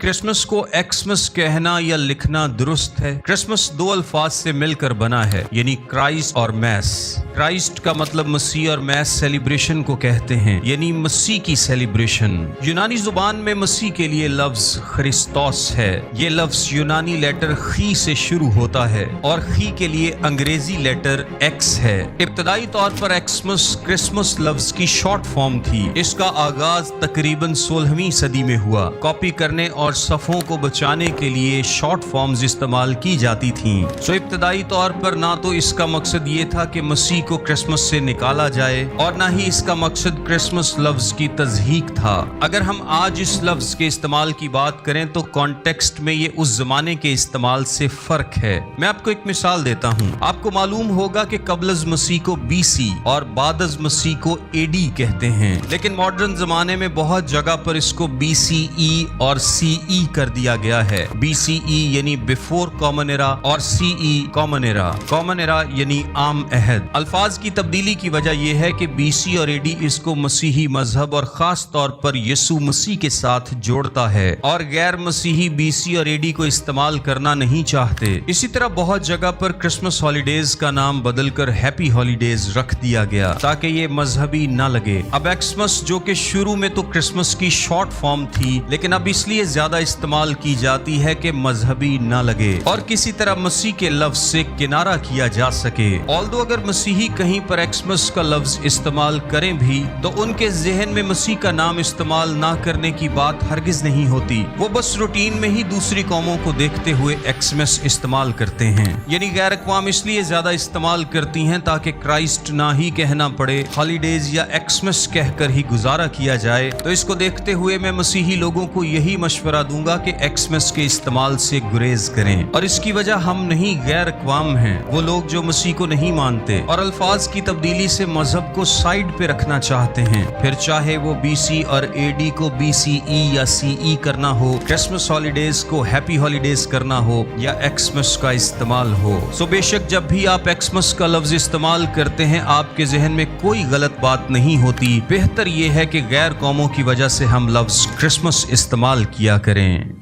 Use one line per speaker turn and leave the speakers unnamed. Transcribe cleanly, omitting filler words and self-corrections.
Christmas को Xmas कहना या लिखना दुरुस्त है। क्रिसमस दो अल्फाज से मिलकर बना है, यानी क्राइस्ट और मैस। क्राइस्ट का मतलब मसीह और मैस सेलिब्रेशन को कहते हैं, यानी मसीह की सेलिब्रेशन। यूनानी जुबान में मसीह के लिए लफ्ज खरिस्तोस है। ये लफ्ज यूनानी लेटर खी से शुरू होता है और खी के लिए अंग्रेजी लेटर एक्स है। इब्तदाई तौर पर एक्समस क्रिसमस लफ्ज की शॉर्ट फॉर्म थी। इसका आगाज तकरीबन 16वीं सदी में हुआ। कॉपी करने और सफ़ों को बचाने के लिए शॉर्ट फॉर्म्स इस्तेमाल की जाती थीं। सो इब्तदाई तौर पर ना तो इसका मकसद ये था कि मसीह को क्रिसमस से निकाला जाए और ना ही इसका मकसद क्रिसमस लफ्ज की तज़हीक था। अगर हम आज इस लफ्ज के इस्तेमाल की बात करें तो कॉन्टेक्स्ट में ये उस जमाने के इस्तेमाल से फर्क है। मैं आपको एक मिसाल देता हूँ। आपको मालूम होगा कि कबलज मसीह को BC और बादज मसीह को AD कहते हैं, लेकिन मॉडर्न जमाने में बहुत जगह पर इसको BCE और CE कर दिया गया है। BCE यानी बिफोर कॉमन एरा और CE common era. Common era यानी आम अहद। अल्फाज की तब्दीली की वजह यह है कि BC और AD इसको मसीही मजहब और खास तौर पर यीशु मसीह के साथ जोड़ता है और गैर मसीही BC और AD को इस्तेमाल करना नहीं चाहते। इसी तरह बहुत जगह पर क्रिसमस हॉलीडेज का नाम बदलकर हैप्पी हॉलीडेज रख दिया गया ताकि ये मजहबी न लगे। अब एक्समस जो कि शुरू में तो क्रिसमस की शॉर्ट फॉर्म थी, लेकिन अब इसलिए ज्यादा इस्तेमाल की जाती है कि मजहबी न लगे और किसी तरह मसीह के लफ्ज से किनारा किया जा सके। ऑल्दो अगर मसीही कहीं पर एक्समस का लफ्ज इस्तेमाल करें भी तो उनके ज़हन में मसीह का नाम इस्तेमाल ना करने की बात हरगिज नहीं होती। वो बस रूटीन में ही दूसरी कौमों को देखते हुए एक्समस इस्तेमाल करते हैं। यानी गैर अक़वाम इसलिए ज्यादा इस्तेमाल करती हैं ताकि क्राइस्ट ना ही कहना पड़े, हॉलीडेज या एक्समस कहकर ही गुजारा किया जाए। तो इसको देखते हुए मैं मसीही लोगों को यही मशवरा दूंगा कि एक्समस के इस्तेमाल से गुरेज करें। और इसकी वजह हम नहीं गैर अक़वाम हैं, वो लोग जो मसीह को नहीं मानते और अल्फाज की तब्दीली से मजहब को साइड पे रखना चाहते हैं। फिर चाहे वो BC और AD को BCE या CE करना हो, क्रिसमस हॉलीडेज को हैप्पी हॉलीडेज करना हो या एक्समस का इस्तेमाल हो। सो बेशक जब भी आप एक्समस का लफ्ज इस्तेमाल करते हैं आपके जहन में कोई गलत बात नहीं होती। बेहतर ये है कि गैर कौमों की वजह से हम लफ्ज क्रिसमस इस्तेमाल किया करें।